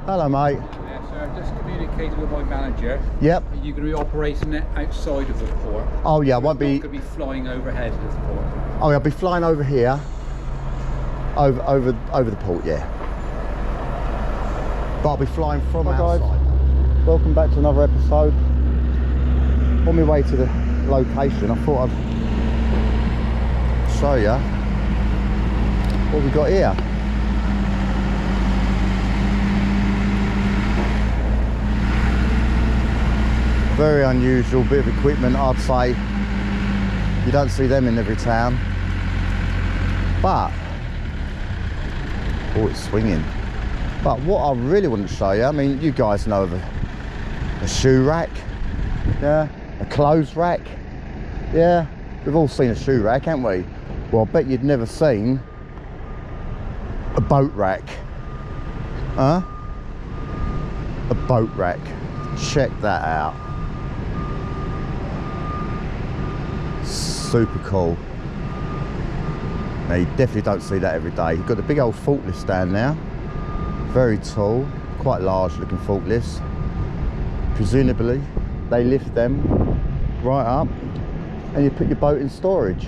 Hello, mate. Yeah, so I've just communicated with my manager. Yep. Are you going to be operating it outside of the port? Oh yeah, I won't It's be. not going to be flying overhead of the port. Oh, I'll be flying over here, over the port, yeah. But I'll be flying from outside. Guys, welcome back to another episode. On my way to the location, I thought I'd show you what we got here. Very unusual bit of equipment, I'd say. You don't see them in every town. But, oh, it's swinging. But what I really want to show you, I mean, you guys know of a shoe rack, yeah, a clothes rack, yeah. We've all seen a shoe rack, haven't we? Well, I bet you'd never seen a boat rack, huh? A boat rack. Check that out. Super cool. Now you definitely don't see that every day. You've got the big old forklift stand now, very tall, quite large looking forklifts. Presumably they lift them right up and you put your boat in storage.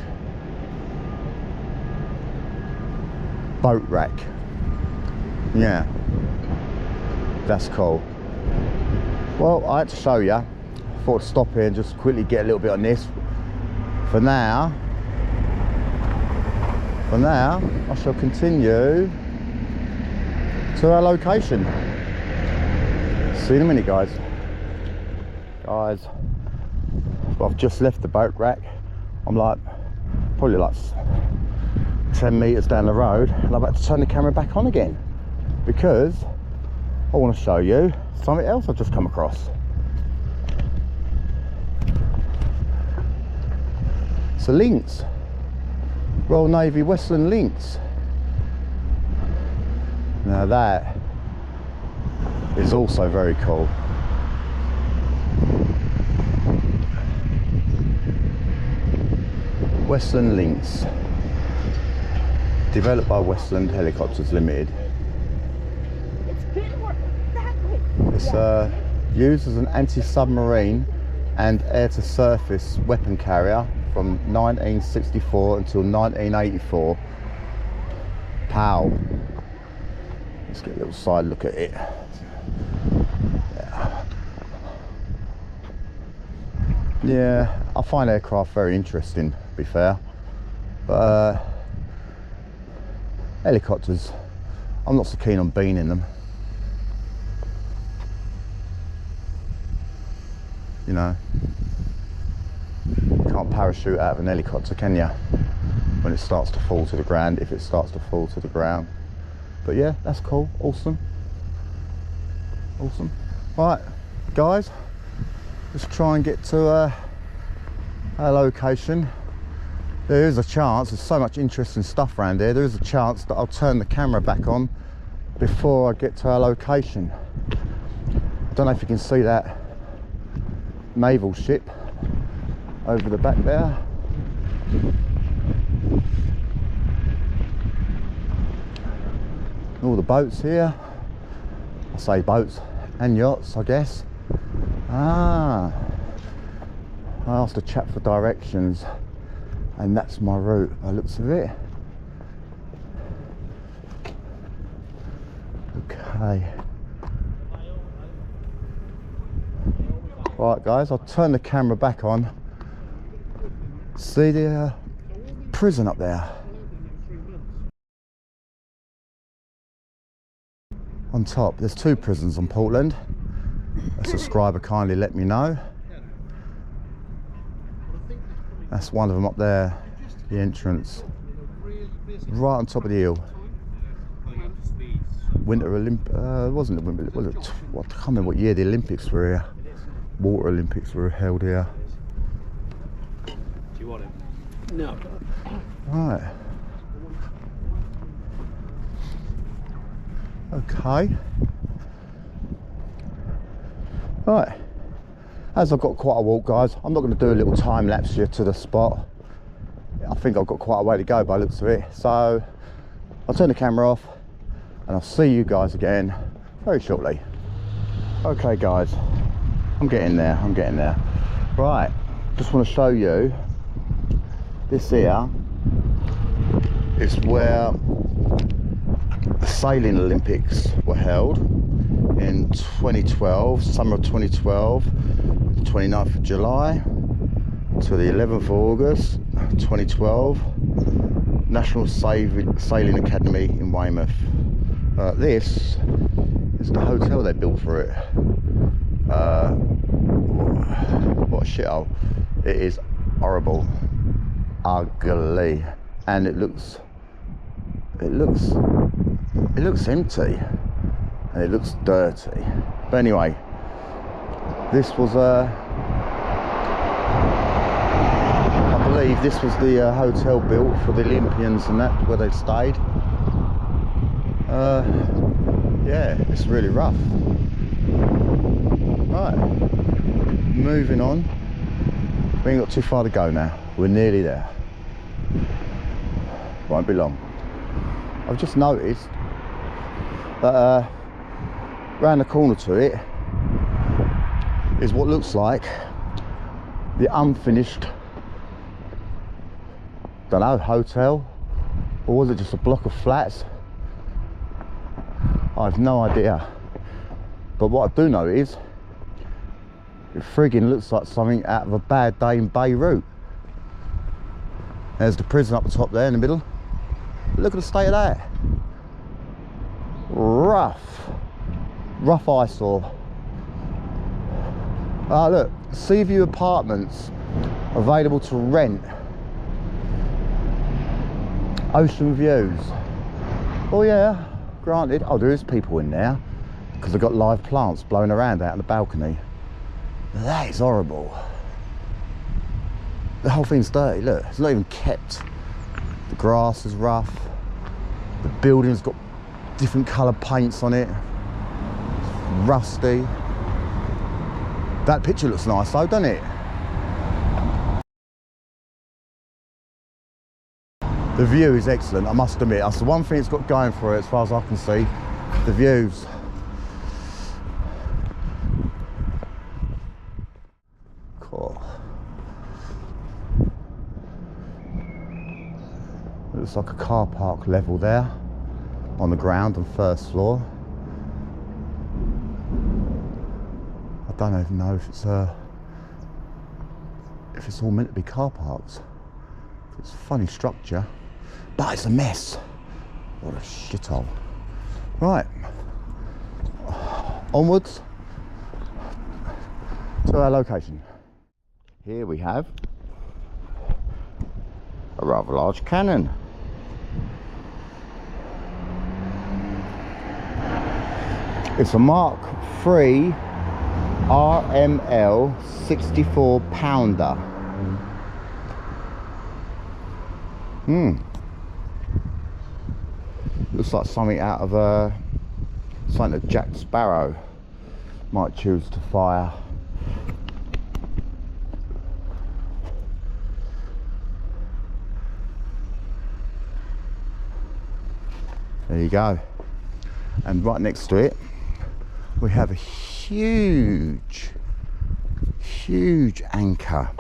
Boat rack, yeah, that's cool. Well, I had to show you. I thought I'd stop here and just quickly get a little bit on this. For now, I shall continue to our location. See you in a minute, guys. I've just left the boat rack. I'm probably like 10 meters down the road, and I'm about to turn the camera back on again because I want to show you something else I've just come across. It's a Lynx, Royal Navy Westland Lynx. Now that is also very cool. Westland Lynx, developed by Westland Helicopters Limited. It's used as an anti-submarine and air-to-surface weapon carrier from 1964 until 1984. Pow. Let's get a little side look at it. Yeah, I find aircraft very interesting, to be fair. But helicopters, I'm not so keen on being in them. You know, you can't parachute out of an helicopter, can you? When it starts to fall to the ground, if it starts to fall to the ground. But yeah, that's cool, awesome. Awesome. Right, guys, let's try and get to our location. There is a chance, there's so much interesting stuff around here, there is a chance that I'll turn the camera back on before I get to our location. I don't know if you can see that naval ship over the back there. All the boats here. I say boats and yachts, I guess. I asked a chap for directions and that's my route by the looks of it. Okay. Right guys, I'll turn the camera back on. See the prison up there? On top, there's two prisons on Portland. A subscriber kindly let me know. That's one of them up there, the entrance. Right on top of the hill. Winter Olympics, wasn't it Winter, was it, I can't remember what year the Olympics were here. Water Olympics were held here. Do you want it? No. Right. Okay. Right. As I've got quite a walk, guys, I'm not going to do a little time lapse here to the spot. I think I've got quite a way to go by the looks of it. So I'll turn the camera off and I'll see you guys again very shortly. Okay guys, I'm getting there, Right, just want to show you, this here is where the sailing Olympics were held in 2012, summer of 2012, the 29th of July to the 11th of August 2012, National Sailing Academy in Weymouth. This is the hotel they built for it. What a shithole. It is horrible, ugly, and it looks empty, and it looks dirty. But anyway, this was I believe this was the hotel built for the Olympians and that, where they stayed. Yeah, it's really rough. Right, moving on. We ain't got too far to go now. We're nearly there. Won't be long. I've just noticed that round the corner to it is what looks like the unfinished, don't know, hotel, or was it just a block of flats? I have no idea. But what I do know is it friggin' looks like something out of A Bad Day in Beirut. There's the prison up the top there in the middle. Look at the state of that. Rough eyesore. Ah, look, Sea View Apartments available to rent. Ocean views. Oh yeah, granted. Oh, there is people in there because they've got live plants blowing around out on the balcony. That is horrible. The whole thing's dirty, look, it's not even kept. The grass is rough. The building's got different coloured paints on it. It's rusty. That picture looks nice though, doesn't it? The view is excellent, I must admit. That's the one thing it's got going for it as far as I can see. The views. Cool. Looks like a car park level there on the ground on first floor. I don't even know if it's all meant to be car parks. It's a funny structure, but it's a mess. What a shithole. Right, onwards to our location. Here we have a rather large cannon. It's a Mark III RML 64 pounder. Looks like something out of something that Jack Sparrow might choose to fire. There you go. And right next to it we have a huge anchor,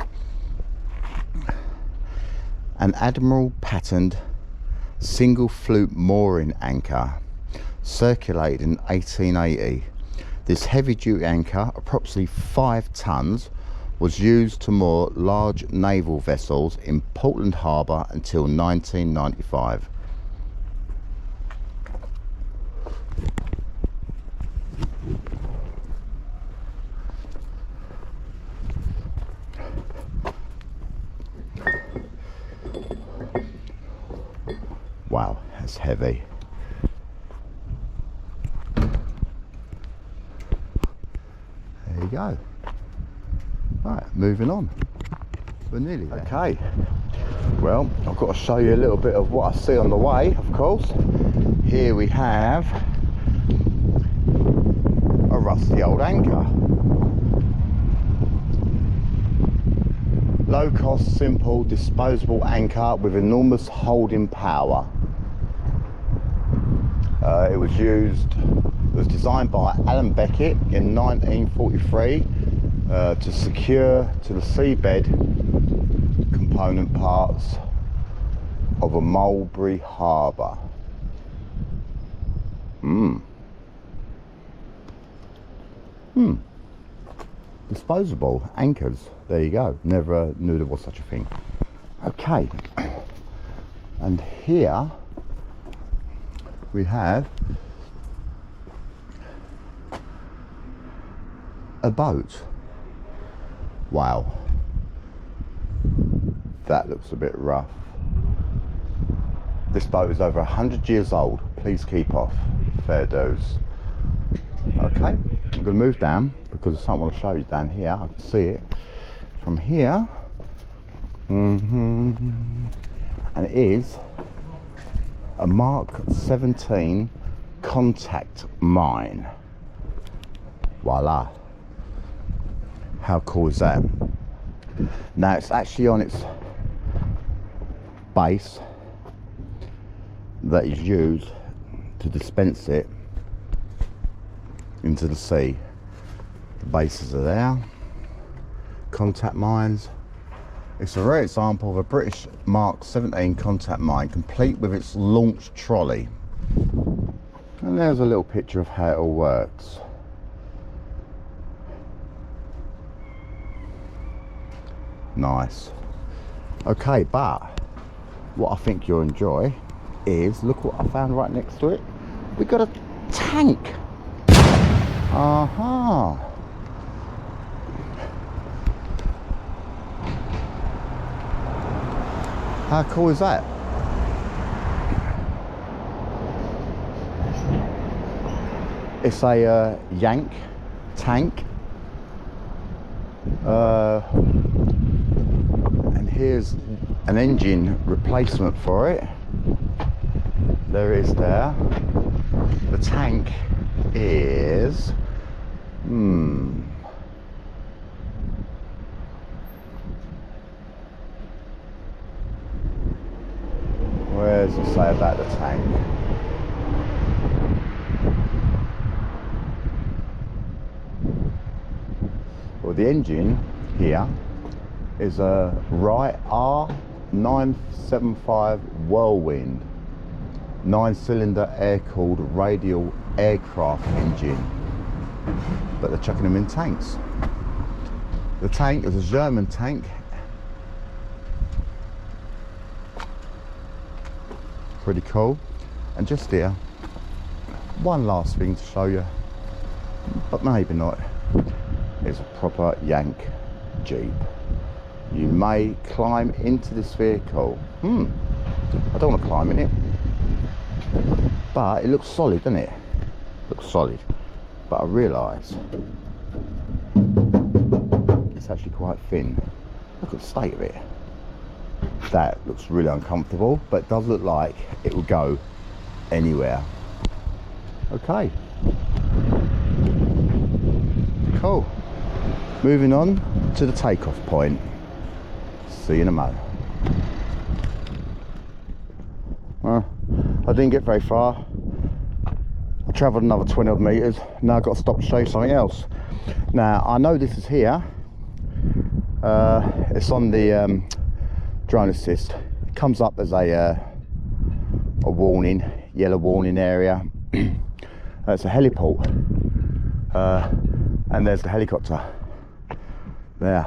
an Admiral patterned single flute mooring anchor, circulated in 1880. This heavy duty anchor, approximately 5 tons, was used to moor large naval vessels in Portland Harbour until 1995. Wow, that's heavy. There you go. Right, moving on. We're nearly there. Okay. Well, I've got to show you a little bit of what I see on the way, of course. Here we have a rusty old anchor. Low cost, simple, disposable anchor with enormous holding power. It was used It was designed by Alan Beckett in 1943 to secure to the seabed component parts of a Mulberry harbour. Disposable anchors. There you go. Never knew there was such a thing. Okay. And here we have a boat. Wow. That looks a bit rough. This boat is over 100 years old. Please keep off. Fair dues. Okay, I'm going to move down because there's something I want to show you down here. I can see it from here. And it is a Mark 17 contact mine. Voila. How cool is that? Now it's actually on its base that is used to dispense it into the sea. The bases are there. Contact mines. It's a rare example of a British Mark 17 contact mine, complete with its launch trolley. And there's a little picture of how it all works. Nice. Okay, but what I think you'll enjoy is, look what I found right next to it. We got a tank. Aha. How cool is that? It's a Yank tank. And here's an engine replacement for it. There it is there. The tank is where does it say about the tank? Well, the engine here is a Wright R975 Whirlwind 9-cylinder air-cooled radial aircraft engine, but they're chucking them in tanks. The tank is a German tank. Pretty cool. And just here, one last thing to show you, but maybe not. It's a proper Yank Jeep. You may climb into this vehicle. I don't want to climb in it, but it looks solid, doesn't it? Looks solid. But I realise it's actually quite thin. Look at the state of it. That looks really uncomfortable, but it does look like it will go anywhere. Okay. Cool. Moving on to the takeoff point. See you in a moment. Well, I didn't get very far. I travelled another 20 odd metres. Now I've got to stop and show you something else. Now I know this is here. It's on the drone assist. It comes up as a warning, yellow warning area. It's a heliport, and there's the helicopter there.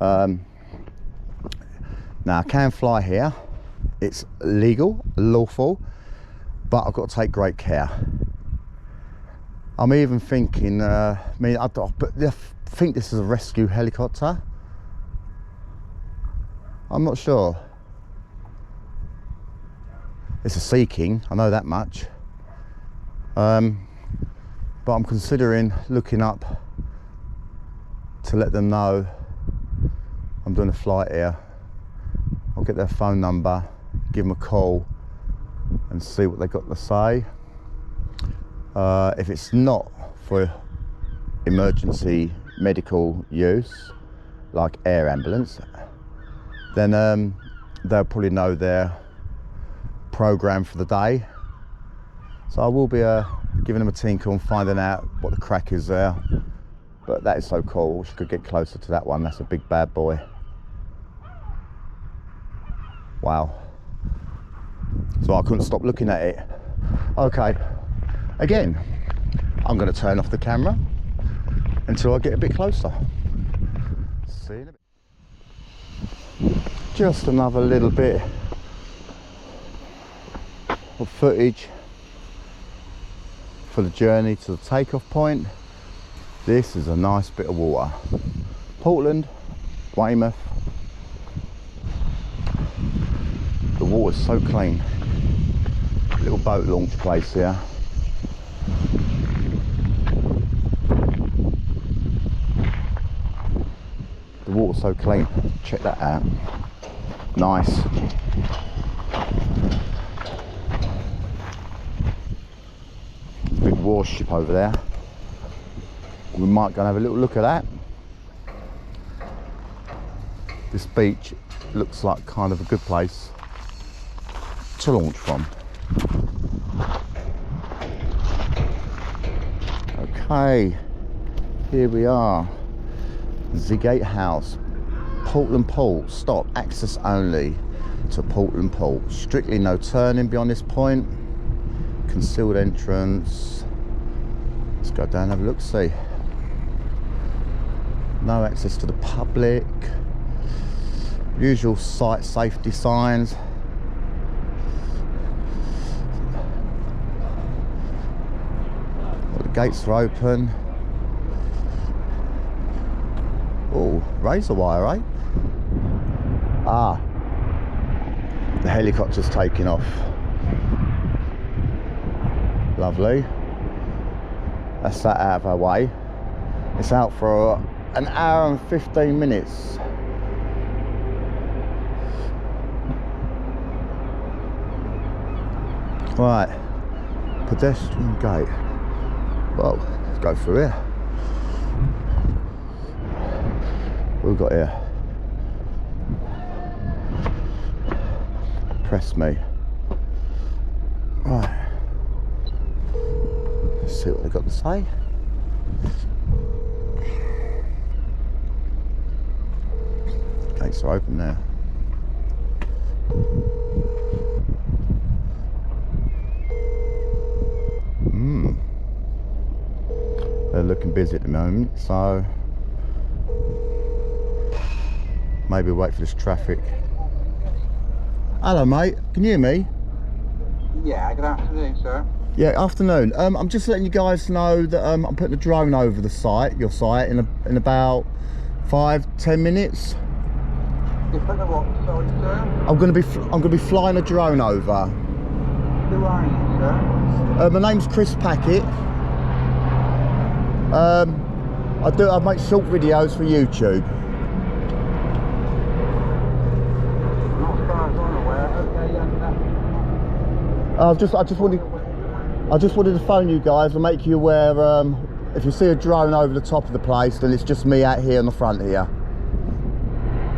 Now I can fly here. It's legal, lawful, but I've got to take great care. I'm even thinking, I think this is a rescue helicopter. I'm not sure. It's a Sea King, I know that much. But I'm considering looking up to let them know I'm doing a flight here. I'll get their phone number, give them a call and see what they've got to say. If it's not for emergency medical use, like air ambulance, then they'll probably know their program for the day, So I will be giving them a tinkle and finding out what the crack is there. But that is so cool. I wish I could get closer to that one. That's a big bad boy. Wow. So I couldn't stop looking at it. Okay, again, I'm going to turn off the camera until I get a bit closer. See you in a bit. Just another little bit of footage for the journey to the takeoff point. This is a nice bit of water. Portland, Weymouth. The water's so clean. Little boat launch place here. The water's so clean. Check that out. Nice. Big warship over there. We might go and have a little look at that. This beach looks like kind of a good place to launch from. Okay, here we are. The Gatehouse, Portland Port. Stop, access only to Portland Port. Strictly no turning beyond this point. Concealed entrance. Let's go down and have a look, see. No access to the public. Usual site safety signs. Well, the gates are open. Oh, razor wire, eh? Ah, the helicopter's taking off. Lovely. That's that out of our way. It's out for an hour and 15 minutes. Right, pedestrian gate. Well, let's go through here. What have we got here? Press me. Right. Let's see what they've got to say. Gates are open now. They're looking busy at the moment, so maybe wait for this traffic. Hello mate, can you hear me? Yeah, good afternoon, sir. Yeah, afternoon. I'm just letting you guys know that I'm putting a drone over the site, your site, in about 5-10 minutes. You're putting a what, sorry, sir? I'm gonna be flying a drone over. Who are you, sir? My name's Chris Packett. I make short videos for YouTube. Not as far as I'm aware. Okay, I just wanted to phone you guys and make you aware. If you see a drone over the top of the place, then it's just me out here on the front here.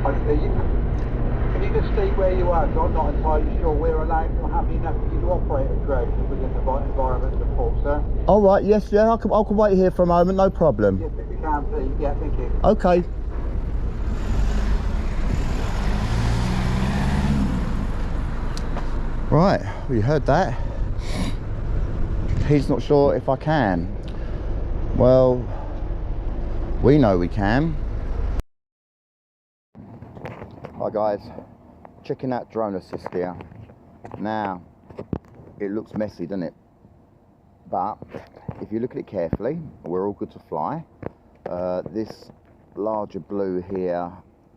Can you just state where you are? So I'm not entirely sure we're allowed or happy enough for you to operate a drone within the environment of the port, sir. All right, yes, yeah, I can wait here for a moment, no problem. Yes, if you can, please. Yeah, thank you. Okay. Right, well, you heard that. He's not sure if I can. Well, we know we can. Hi guys, checking out drone assist here. Now, it looks messy, doesn't it? But if you look at it carefully, we're all good to fly. This larger blue here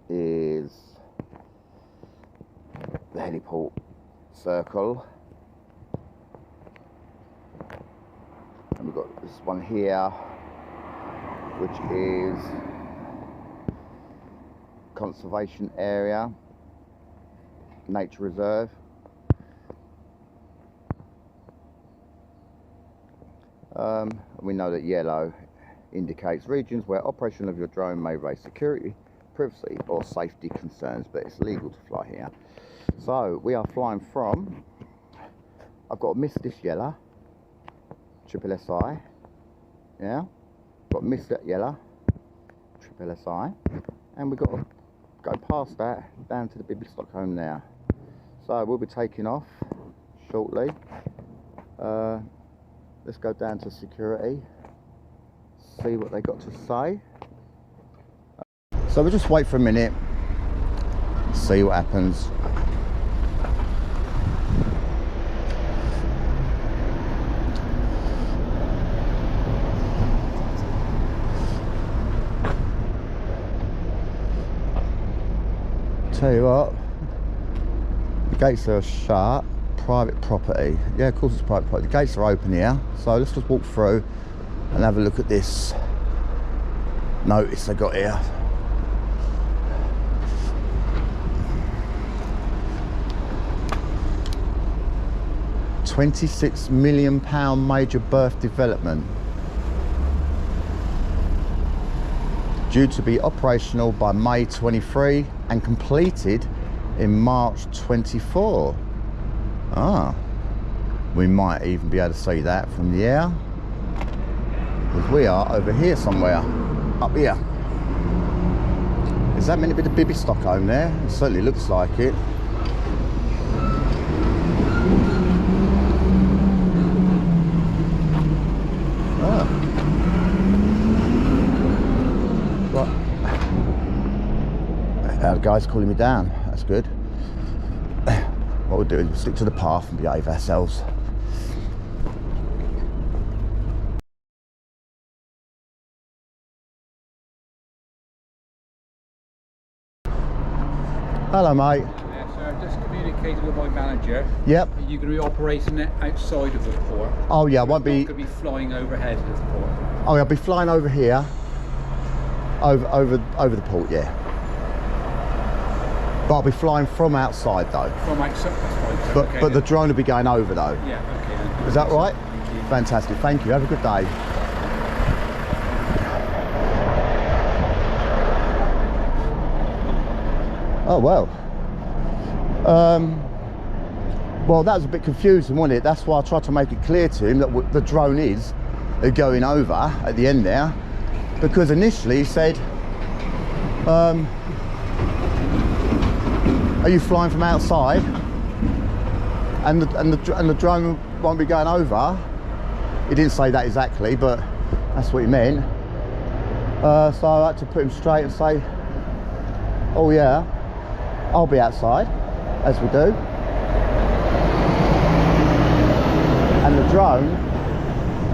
is the heliport circle, and we've got this one here which is conservation area, nature reserve. We know that yellow indicates regions where operation of your drone may raise security, privacy or safety concerns, but it's legal to fly here. So we are flying from, I've got to miss this yellow, triple SI. Yeah, got Mr. Yellow, triple SI, and we've got to go past that down to the Bibby Stockholm now. So we'll be taking off shortly. Let's go down to security, see what they got to say. So we'll just wait for a minute, see what happens. Tell you what, the gates are shut. Private property. Yeah, of course it's private property. The gates are open here, so let's just walk through and have a look at this notice they got here. £26 million major berth development, due to be operational by May 23 and completed in March 24. Ah, we might even be able to see that from the air, because we are over here somewhere, up here. Is that meant to be the Bibby Stockholm there? It certainly looks like it. Ah. Right. The guy's calling me down, that's good. What we'll do is we'll stick to the path and behave ourselves. Hello, mate. Yeah, so I've just communicated with my manager. Yep. Are you going to be operating it outside of the port? Oh yeah, I won't be. Not going to be flying overhead of the port. Oh, I'll be flying over here, over the port, yeah. But I'll be flying from outside though. From outside, that's fine. But Okay, but the then. drone will be going over though. Yeah, okay then. Is that right? Thank you. Fantastic. Thank you. Have a good day. Oh well. Well, that was a bit confusing, wasn't it? That's why I tried to make it clear to him that the drone is going over at the end there, because initially he said, are you flying from outside? And the drone won't be going over. He didn't say that exactly, but that's what he meant. So I had to put him straight and say, oh yeah, I'll be outside, as we do. And the drone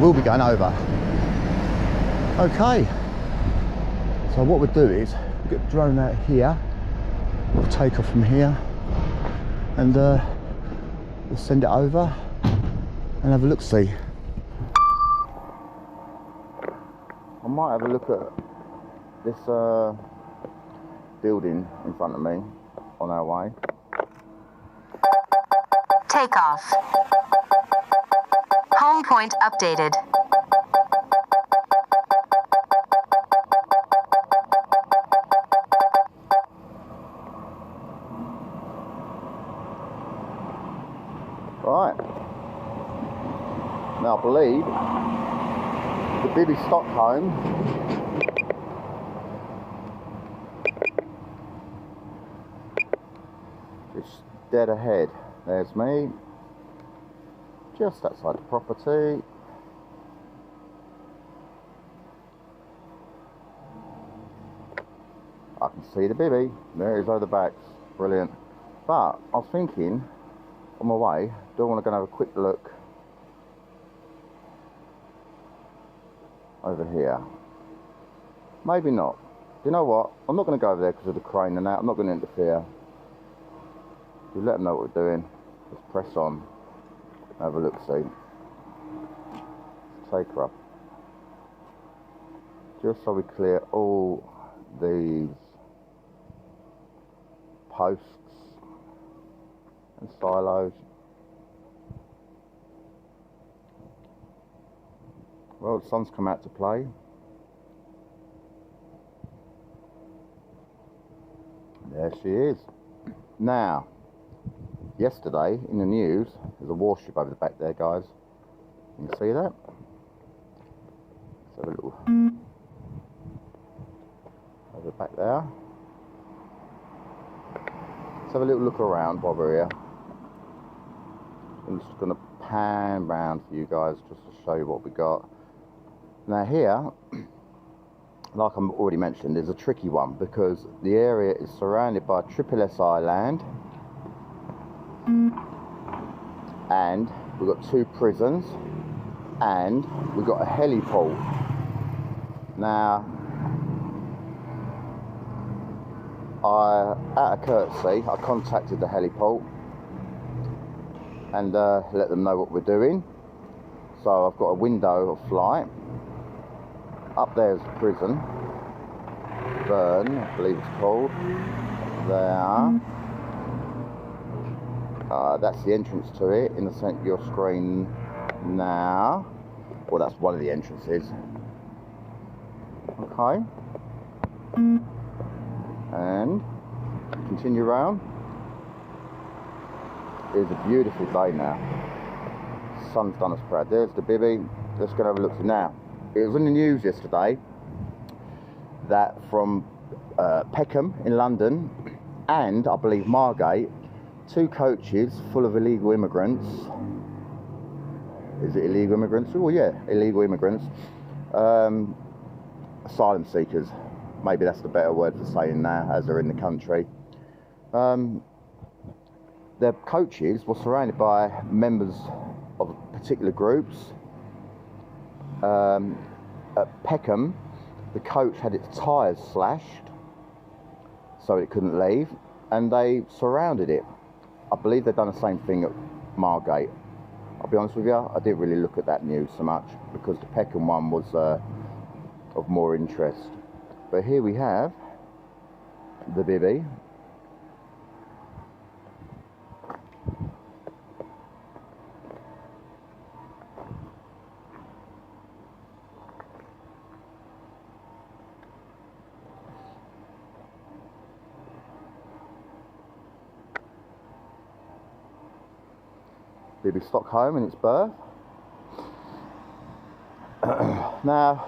will be going over. Okay. So what we'll do is, we'll get the drone out here, we'll take off from here, and we'll send it over and have a look-see. I might have a look at this building in front of me on our way. Takeoff. Home point updated. Right. Now I believe the Bibby Stockholm is dead ahead. There's me, just outside the property. I can see the Bibby. There it is over the backs. Brilliant. But I was thinking, on my way, do I want to go and have a quick look over here? Maybe not. You know what? I'm not going to go over there because of the crane and that. I'm not going to interfere. You let them know what we're doing. Let's press on. Have a look, see. Take her up. Just so we clear all these posts and silos. Well, the sun's come out to play. There she is. Now, yesterday in the news, there's a warship over the back there, guys. You see that? Let's have a little over back there. Let's have a little look around while we're here. I'm just going to pan round for you guys just to show you what we got. Now here, like I already mentioned, is a tricky one because the area is surrounded by Triple SI land, and we've got 2 prisons, and we've got a heliport. Now, out of courtesy, I contacted the heliport and let them know what we're doing. So I've got a window of flight. Up there's the prison, Burn, I believe it's called. There. That's the entrance to it in the centre of your screen now. Well, that's one of the entrances. Okay. And continue round. It's a beautiful day now. Sun's done us proud. There's the Bibby. Let's go and have a look now. It was in the news yesterday that from Peckham in London and I believe Margate, 2 coaches full of illegal immigrants. Is it illegal immigrants? Oh yeah, illegal immigrants. Asylum seekers. Maybe that's the better word for saying now, as they're in the country. Their coaches were surrounded by members of particular groups. At Peckham, the coach had its tyres slashed so it couldn't leave, and they surrounded it. I believe they've done the same thing at Margate. I'll be honest with you, I didn't really look at that news so much because the Peckham one was of more interest. But here we have the Bibby. Bibby Stockholm in its birth. Now,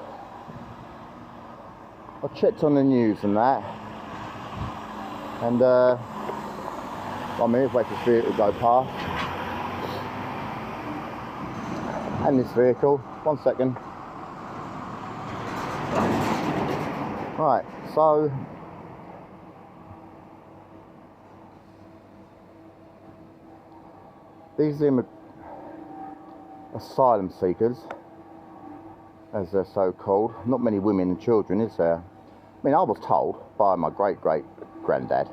I checked on the news and that, and 1 minute, wait for this vehicle to go past. And this vehicle, 1 second. Right, so these asylum seekers, as they're so called, not many women and children, is there? I mean, I was told by my great-great-granddad,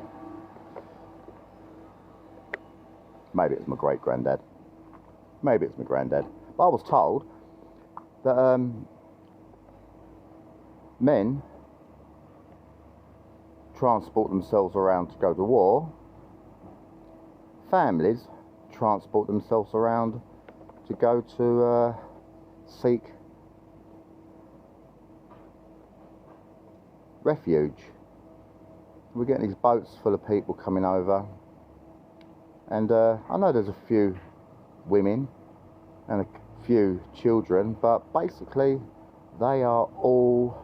maybe it's my great-granddad, maybe it's my granddad, but I was told that men transport themselves around to go to war, families transport themselves around to go to seek refuge. We're getting these boats full of people coming over, and I know there's a few women and a few children, but basically they are all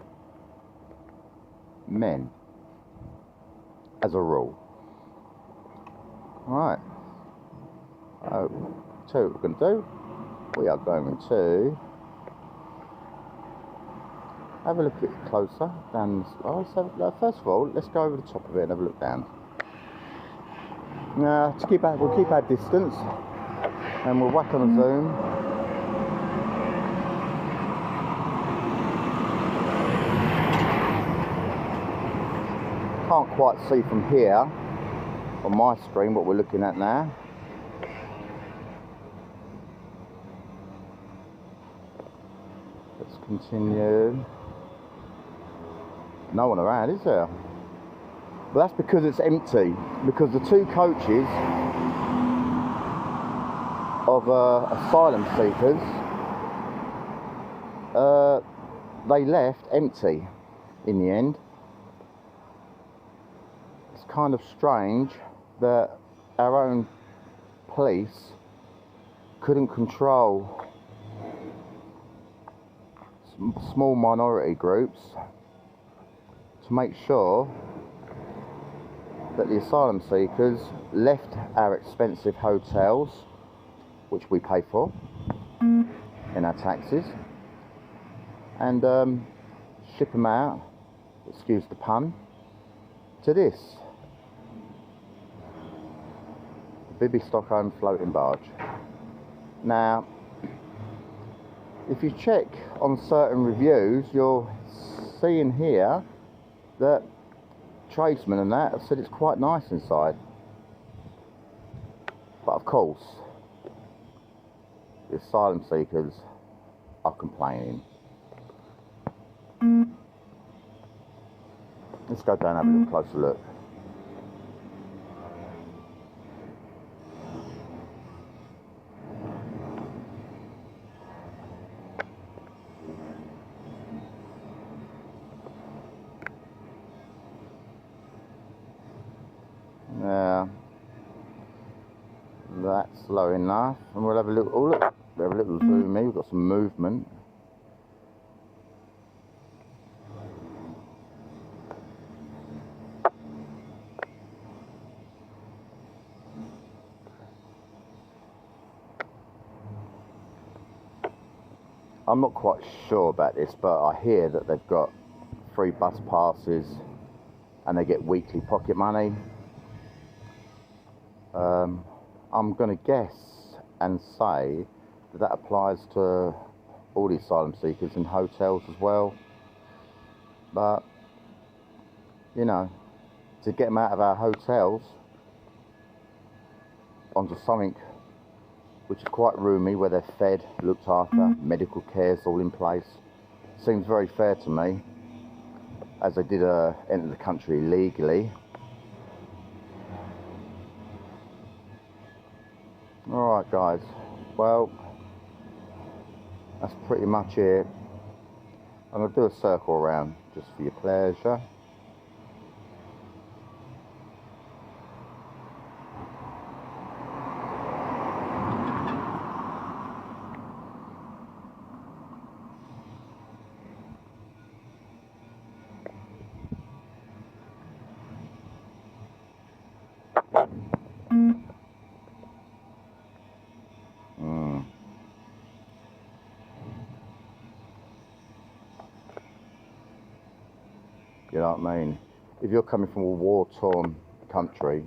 men as a rule. Alright, so what we're going to do, we are going to have a look at it closer down. So first of all, let's go over the top of it and have a look down. Now, we'll keep our distance, and we'll whack on a zoom. Can't quite see from here on my screen what we're looking at now. Let's continue. No one around, is there? But that's because it's empty, because the 2 coaches of asylum seekers, they left empty in the end. It's kind of strange that our own police couldn't control small minority groups to make sure that the asylum seekers left our expensive hotels, which we pay for in our taxes, and ship them out, excuse the pun, to this Bibby Stockholm floating barge. Now, if you check on certain reviews, you'll see in here that tradesmen and that have said it's quite nice inside. But of course, the asylum seekers are complaining. Let's go down and have a little closer look. Yeah, that's slow enough, and we'll have a little. Oh look, we'll have a little zoom in. We've got some movement. I'm not quite sure about this, but I hear that they've got free bus passes and they get weekly pocket money. I'm going to guess and say that that applies to all the asylum seekers in hotels as well. But, you know, to get them out of our hotels onto something which is quite roomy, where they're fed, looked after, medical care's all in place, seems very fair to me, as they did enter the country illegally. Alright guys, well, that's pretty much it. I'm going to do a circle around just for your pleasure. You know what I mean? If you're coming from a war-torn country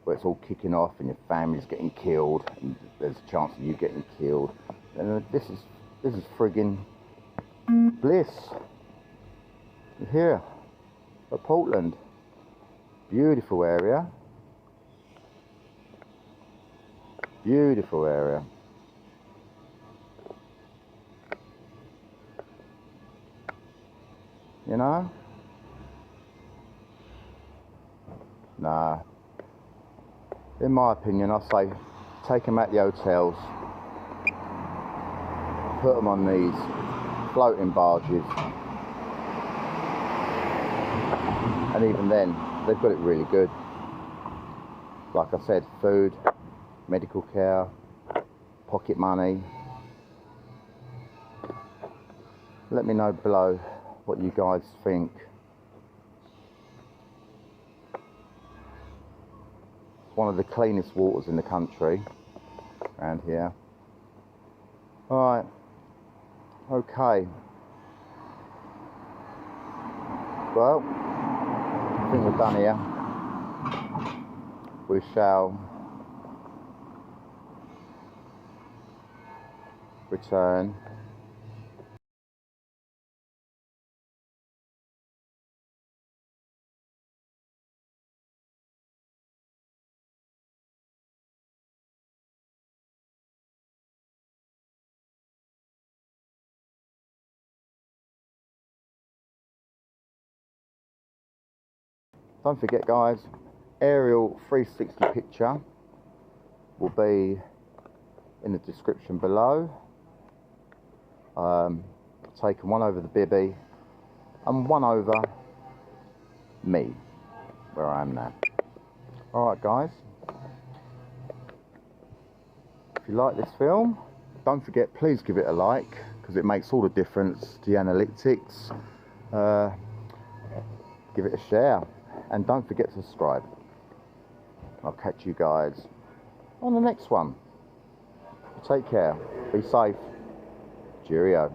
where it's all kicking off and your family's getting killed and there's a chance of you getting killed, then this is friggin' bliss. Here at Portland, beautiful area, beautiful area. You know? Nah. In my opinion, I say take them at the hotels, put them on these floating barges, and even then, they've got it really good. Like I said, food, medical care, pocket money. Let me know below what you guys think. It's one of the cleanest waters in the country around here. Alright, okay. Well, I think we're done here. We shall return. Don't forget guys, aerial 360 picture will be in the description below. Taken one over the Bibby and one over me, where I am now. Alright guys, if you like this film, don't forget, please give it a like, because it makes all the difference to the analytics. Give it a share, and don't forget to subscribe. I'll catch you guys on the next one. Take care, be safe, cheerio.